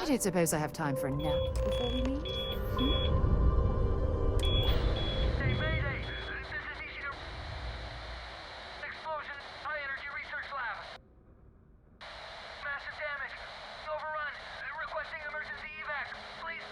don't suppose I have time for a nap before we leave? Hey, Mayday! This is Ishida. Explosion, high energy research lab. Massive damage. Overrun. Requesting emergency evac. Please.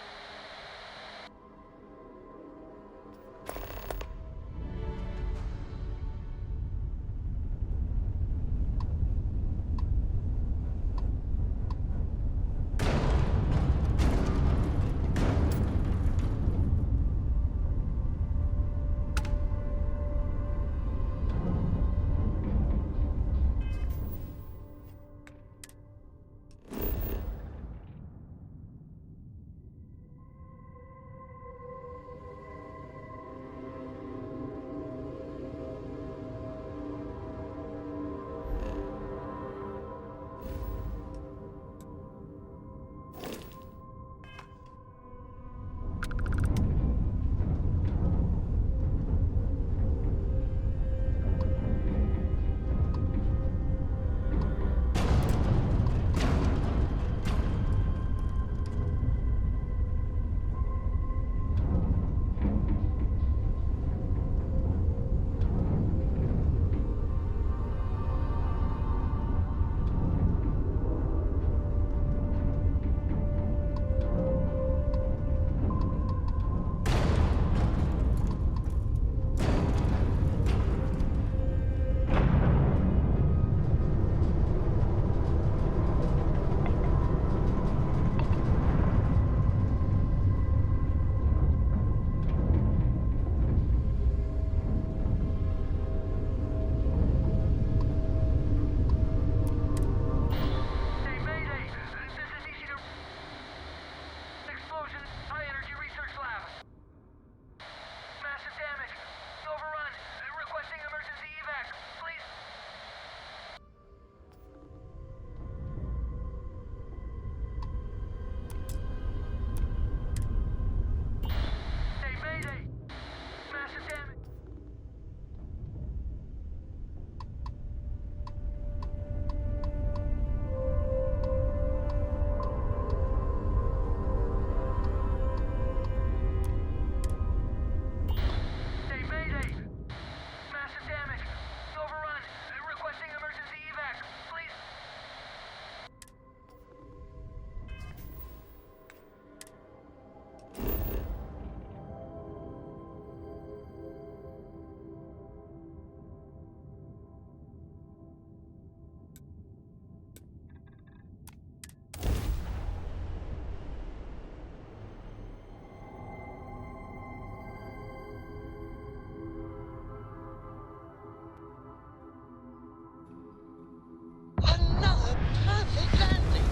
Another perfect landing.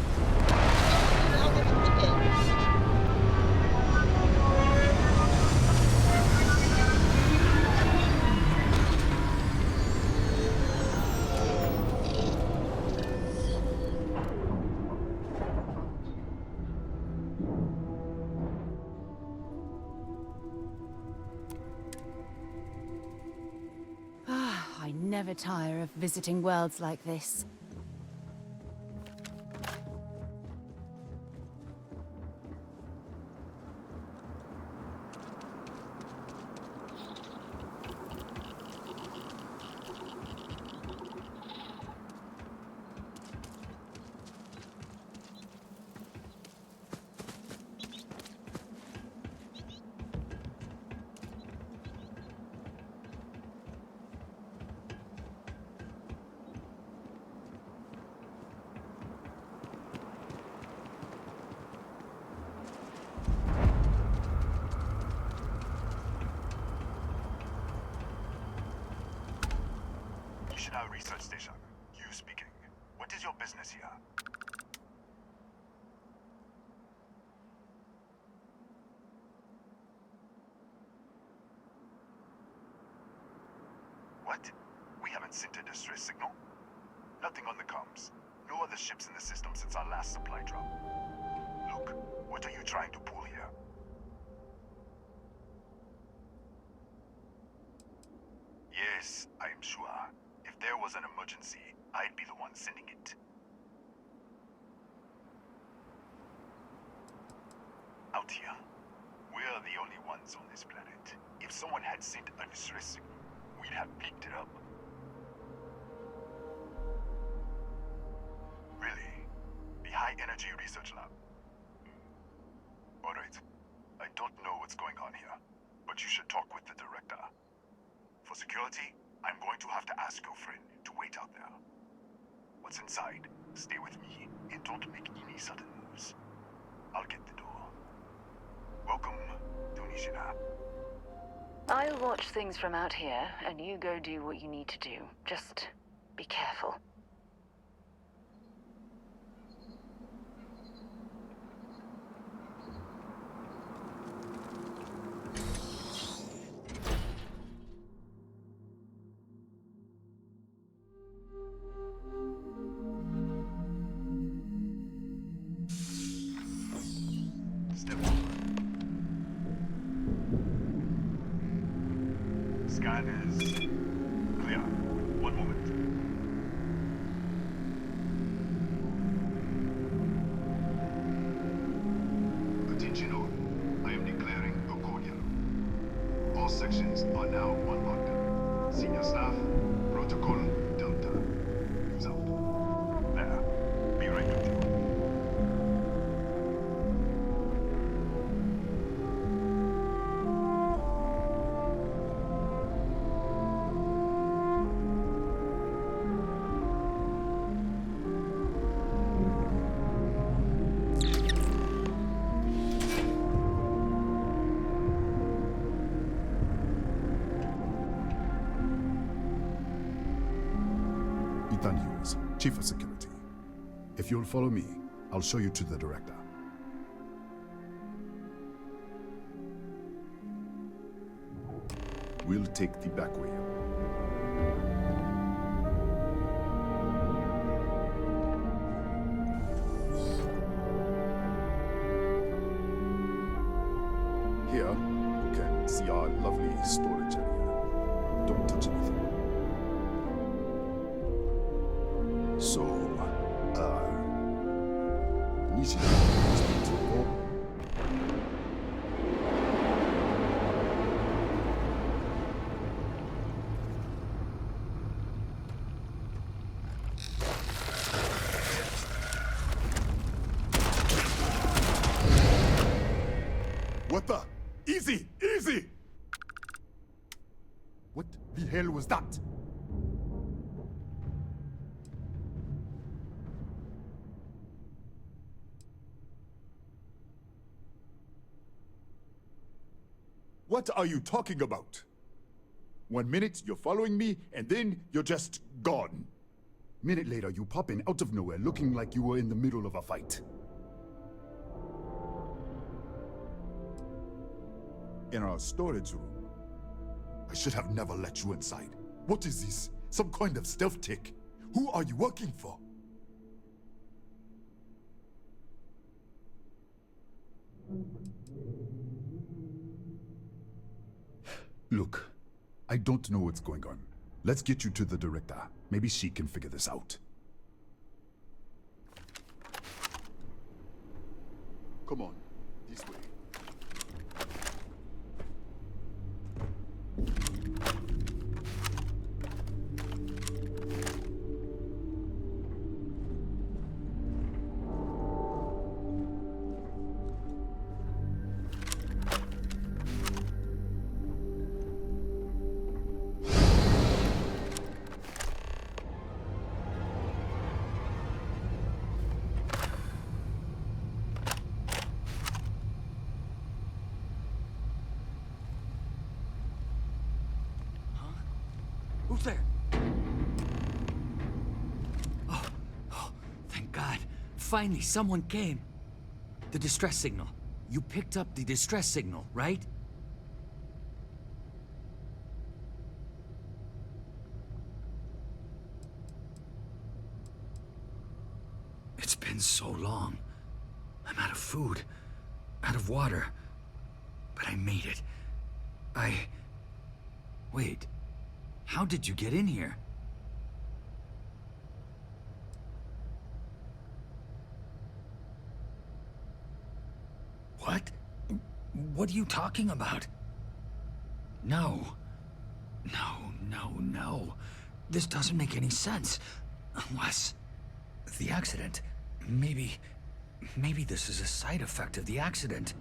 Now we're again. I never tire of visiting worlds like this. Research station. You speaking. What is your business here? What? We haven't sent a distress signal? Nothing on the comms. No other ships in the system since our last supply drop. Look, what are you trying to pull here? Yes, I am sure. If there was an emergency, I'd be the one sending it. the only ones on this planet. If someone had sent a distress signal, we'd have picked it up. Really? The High Energy Research Lab? Alright. I don't know what's going on here, but you should talk with the director. For security, I'm going to have to ask your friend to wait out there. What's inside, stay with me, and don't make any sudden moves. I'll get the door. Welcome, Tunisia. I'll watch things from out here, and you go do what you need to do. Just be careful. Step over. Scan is clear. One moment. Attention all. I am declaring a cordial. All sections are now on lockdown. Senior staff, protocol Delta. Use out. There. Be right with you. Ethan Hughes, Chief of Security. If you'll follow me, I'll show you to the director. We'll take the back way. Here, you can see our lovely storage area. Don't touch anything. So, Nishi has been to war. What the? Easy! Easy! What the hell was that? What are you talking about? 1 minute, you're following me, and then you're just gone. Minute later, you pop in out of nowhere looking like you were in the middle of a fight. In our storage room. I should have never let you inside. What is this? Some kind of stealth tick? Who are you working for? Look, I don't know what's going on. Let's get you to the director. Maybe she can figure this out. Come on, this way. Who's there? Oh, thank God. Finally, someone came. The distress signal. You picked up the distress signal, right? It's been so long. I'm out of food, out of water. But I made it. Wait. How did you get in here? What? What What are you talking about? No. No. This doesn't make any sense. Unless... the accident. Maybe this is a side effect of the accident.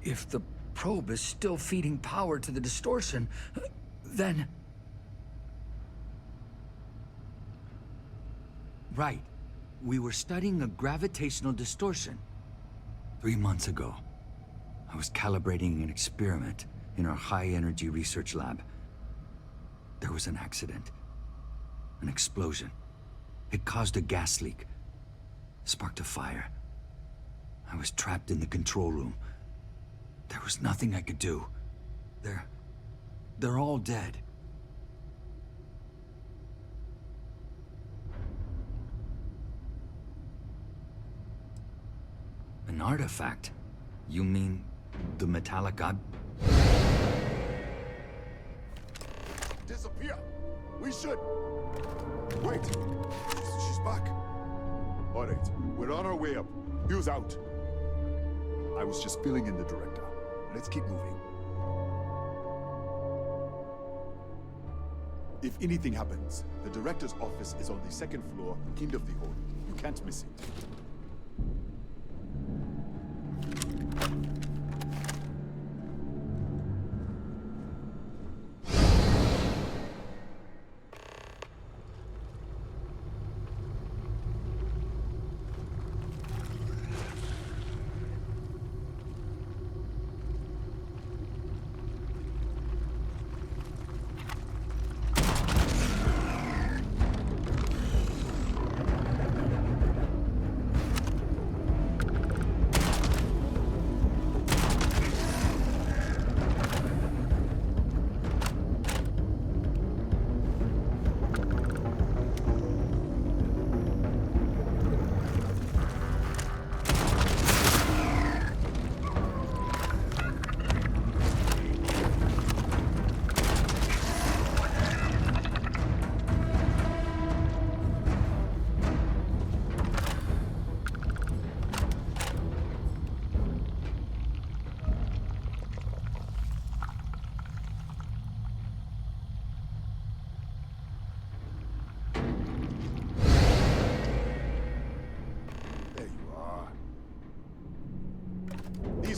If the probe is still feeding power to the distortion, then... Right. We were studying a gravitational distortion. 3 months ago, I was calibrating an experiment in our high-energy research lab. There was an accident. An explosion. It caused a gas leak. Sparked a fire. I was trapped in the control room. There was nothing I could do. They're all dead. An artifact? You mean the metallic Disappear! We should... Wait! She's back. All right, we're on our way up. Hugh's out. I was just filling in the director. Let's keep moving. If anything happens, the director's office is on the second floor, end of the hall. You can't miss it.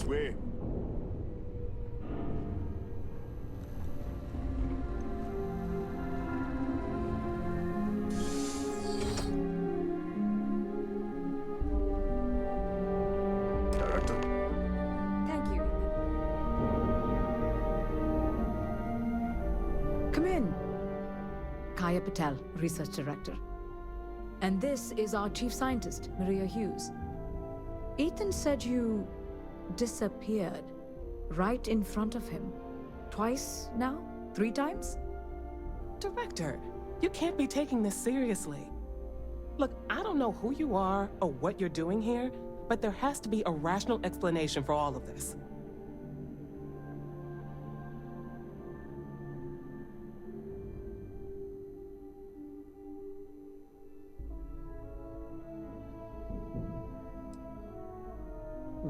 Way. Director. Thank you, Ethan. Come in. Kaya Patel, Research Director. And this is our Chief Scientist, Maria Hughes. Ethan said you... disappeared. Right in front of him. Twice now? 3 times? Director, you can't be taking this seriously. Look, I don't know who you are or what you're doing here, but there has to be a rational explanation for all of this.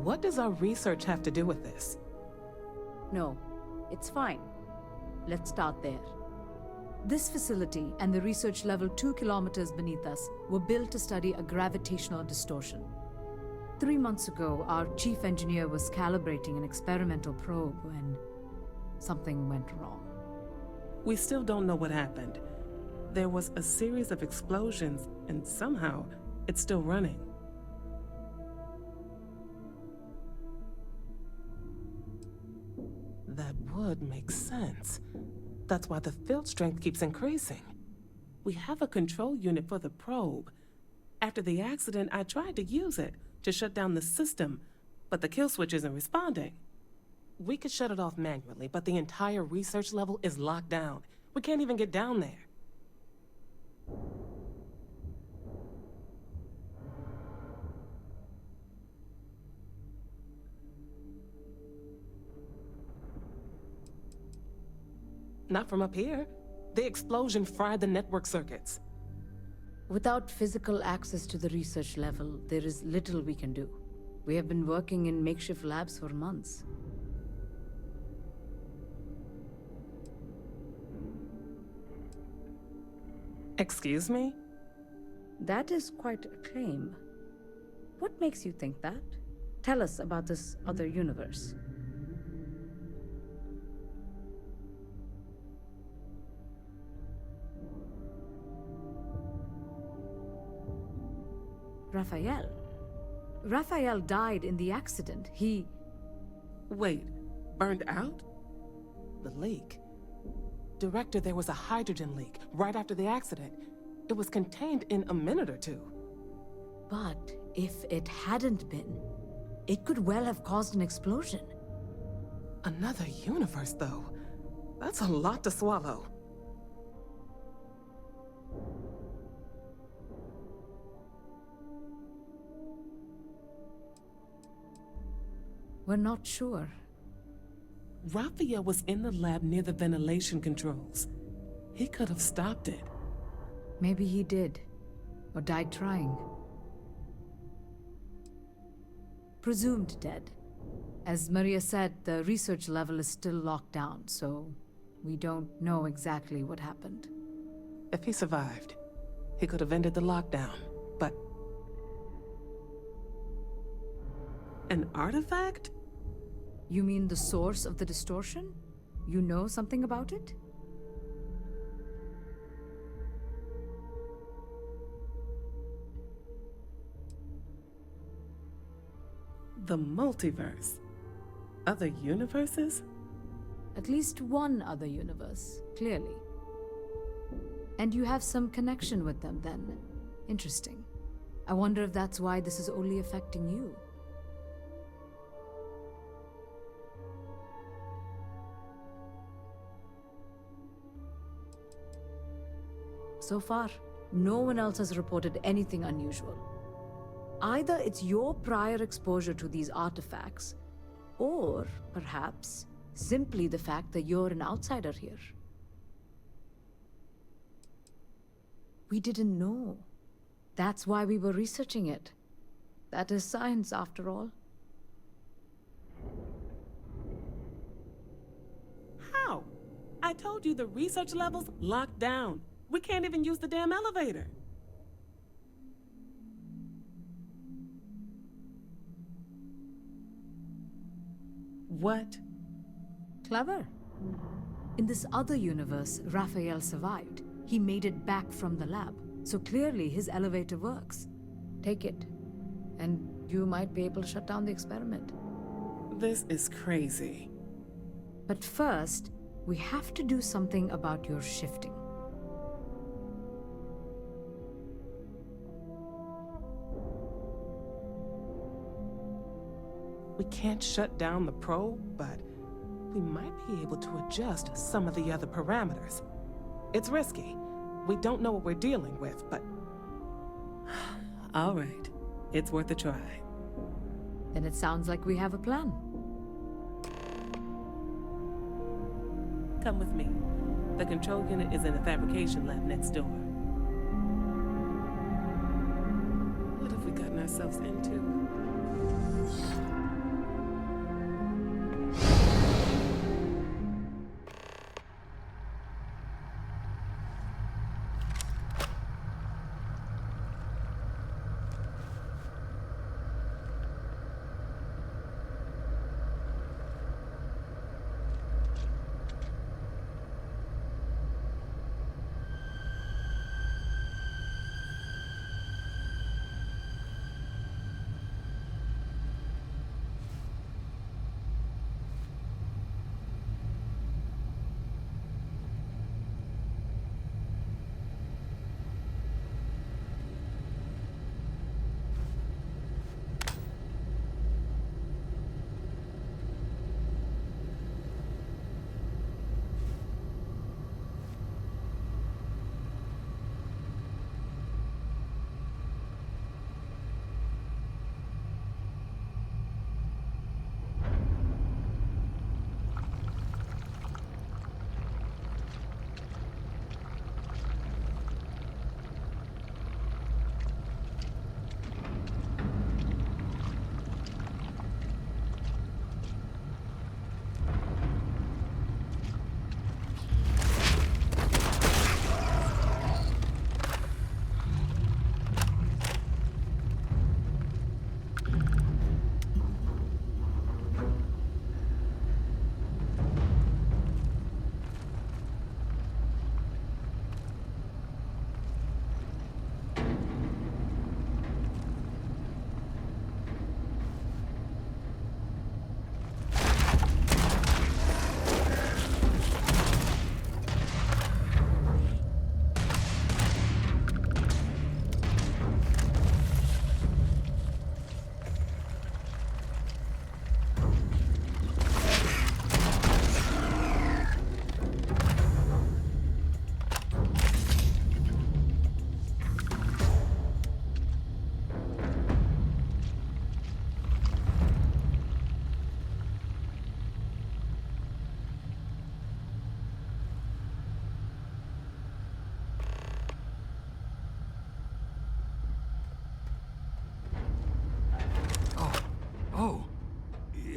What does our research have to do with this? No, it's fine. Let's start there. This facility and the research level 2 kilometers beneath us were built to study a gravitational distortion. 3 months ago, our chief engineer was calibrating an experimental probe when something went wrong. We still don't know what happened. There was a series of explosions, and somehow it's still running. That would make sense. That's why the field strength keeps increasing. We have a control unit for the probe. After the accident, I tried to use it to shut down the system, but the kill switch isn't responding. We could shut it off manually, but the entire research level is locked down. We can't even get down there. Not from up here. The explosion fried the network circuits. Without physical access to the research level, there is little we can do. We have been working in makeshift labs for months. Excuse me? That is quite a claim. What makes you think that? Tell us about this other universe. Raphael. Raphael died in the accident. He... Wait, burned out? The leak. Director, there was a hydrogen leak right after the accident. It was contained in a minute or two. But if it hadn't been, it could well have caused an explosion. Another universe, though. That's a lot to swallow. We're not sure. Raphael was in the lab near the ventilation controls. He could have stopped it. Maybe he did, or died trying. Presumed dead. As Maria said, the research level is still locked down, so we don't know exactly what happened. If he survived, he could have ended the lockdown, but... An artifact? You mean the source of the distortion? You know something about it? The multiverse. Other universes? At least one other universe, clearly. And you have some connection with them then. Interesting. I wonder if that's why this is only affecting you. So far, no one else has reported anything unusual. Either it's your prior exposure to these artifacts, or perhaps simply the fact that you're an outsider here. We didn't know. That's why we were researching it. That is science, after all. How? I told you the research level's locked down. We can't even use the damn elevator. What? Clever. In this other universe, Raphael survived. He made it back from the lab, so clearly his elevator works. Take it, and you might be able to shut down the experiment. This is crazy. But first, we have to do something about your shifting. We can't shut down the probe, but we might be able to adjust some of the other parameters. It's risky. We don't know what we're dealing with, but... All right. It's worth a try. Then it sounds like we have a plan. Come with me. The control unit is in the fabrication lab next door. What have we gotten ourselves into?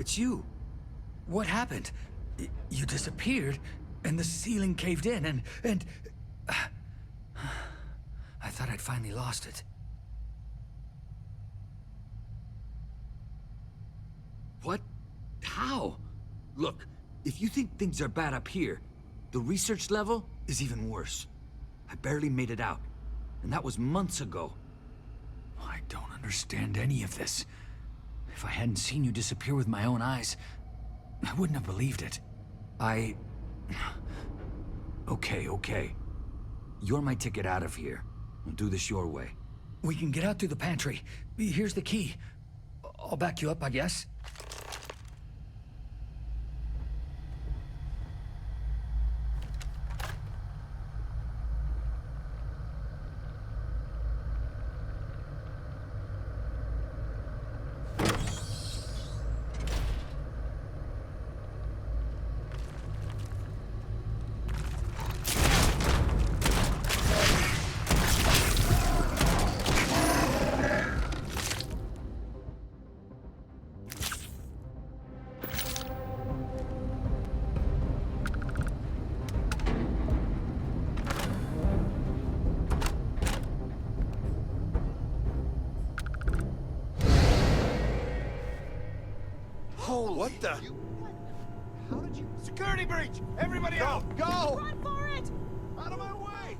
it's you. What happened? You disappeared, and the ceiling caved in, and... I thought I'd finally lost it. What? How? Look, if you think things are bad up here, the research level is even worse. I barely made it out, and that was months ago. I don't understand any of this. If I hadn't seen you disappear with my own eyes, I wouldn't have believed it. Okay. You're my ticket out of here. We'll do this your way. We can get out through the pantry. Here's the key. I'll back you up, I guess. What the? How did you... Security breach! Everybody out! Go! Run for it! Out of my way!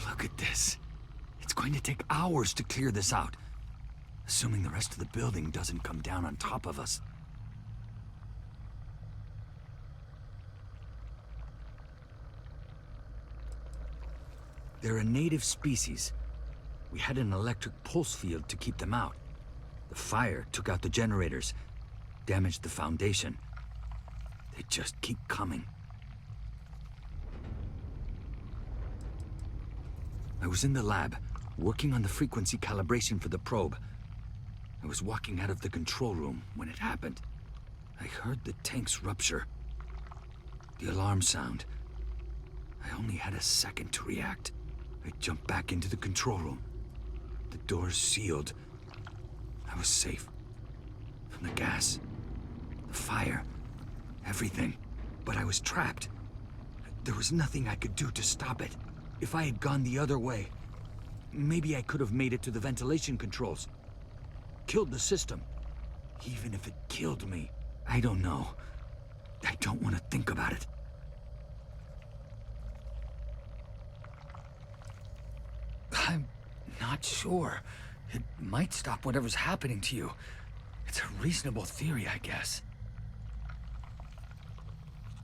Look at this. It's going to take hours to clear this out. Assuming the rest of the building doesn't come down on top of us. They're a native species. We had an electric pulse field to keep them out. The fire took out the generators, damaged the foundation. They just keep coming. I was in the lab, working on the frequency calibration for the probe. I was walking out of the control room when it happened. I heard the tanks rupture. The alarm sound. I only had a second to react. I jumped back into the control room. The doors sealed. I was safe. From the gas, the fire, everything. But I was trapped. There was nothing I could do to stop it. If I had gone the other way, maybe I could have made it to the ventilation controls. Killed the system. Even if it killed me, I don't know. I don't want to think about it. I'm not sure. It might stop whatever's happening to you. It's a reasonable theory, I guess.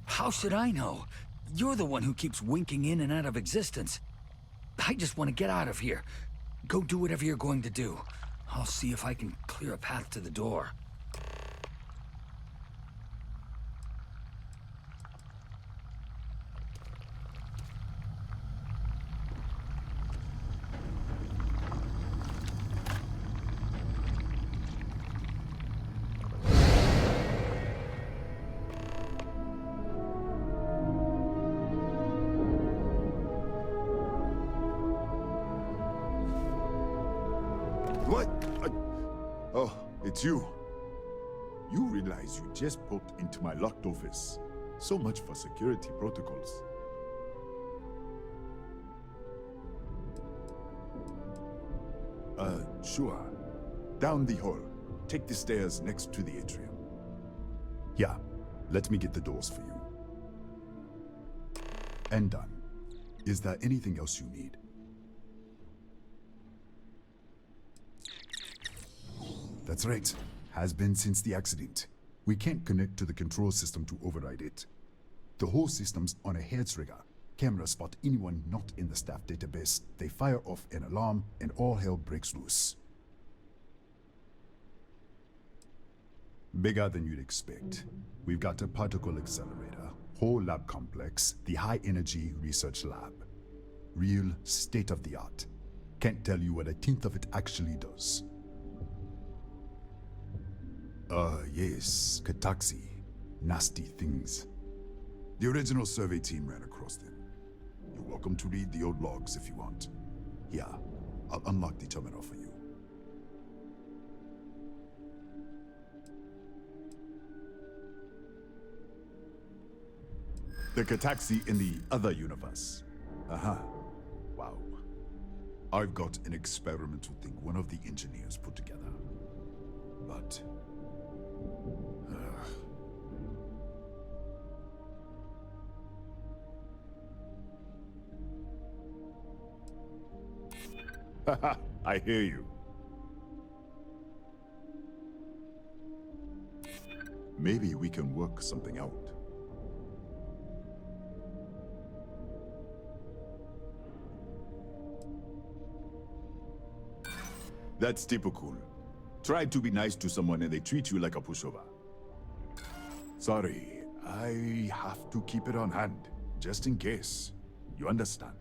How should I know? You're the one who keeps winking in and out of existence. I just want to get out of here. Go do whatever you're going to do. I'll see if I can clear a path to the door. What? Oh, it's you. You realize you just poked into my locked office. So much for security protocols. Sure. Down the hall. Take the stairs next to the atrium. Yeah, let me get the doors for you. And done. Is there anything else you need? That's right. Has been since the accident. We can't connect to the control system to override it. The whole system's on a hair trigger. Cameras spot anyone not in the staff database. They fire off an alarm and all hell breaks loose. Bigger than you'd expect. We've got a particle accelerator, whole lab complex, the high energy research lab. Real state of the art. Can't tell you what a tenth of it actually does. Yes, Kataxi. Nasty things. The original survey team ran across them. You're welcome to read the old logs if you want. Yeah, I'll unlock the terminal for you. The Kataxi in the other universe. Wow. I've got an experimental thing one of the engineers put together. But... I hear you. Maybe we can work something out. That's typical. Try to be nice to someone and they treat you like a pushover. Sorry, I have to keep it on hand, just in case. You understand?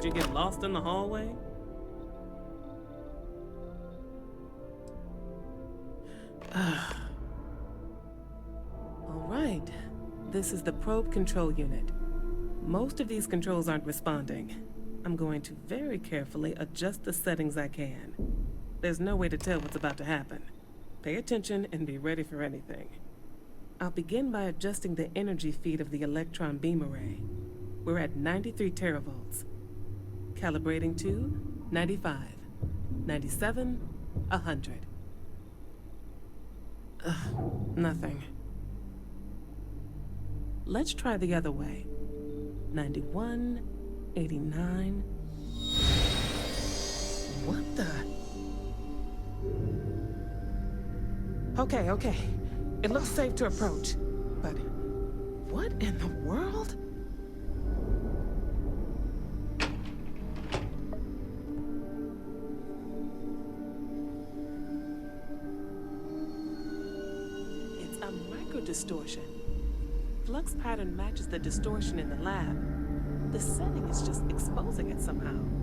you get lost in the hallway? All right. This is the probe control unit. Most of these controls aren't responding. I'm going to very carefully adjust the settings I can. There's no way to tell what's about to happen. Pay attention and be ready for anything. I'll begin by adjusting the energy feed of the electron beam array. We're at 93 teravolts. Calibrating to 95, 97, 100. Nothing. Let's try the other way. 91, 89. What the? Okay. It looks safe to approach. But what in the world? It's a microdistortion. Flux pattern matches the distortion in the lab. The setting is just exposing it somehow.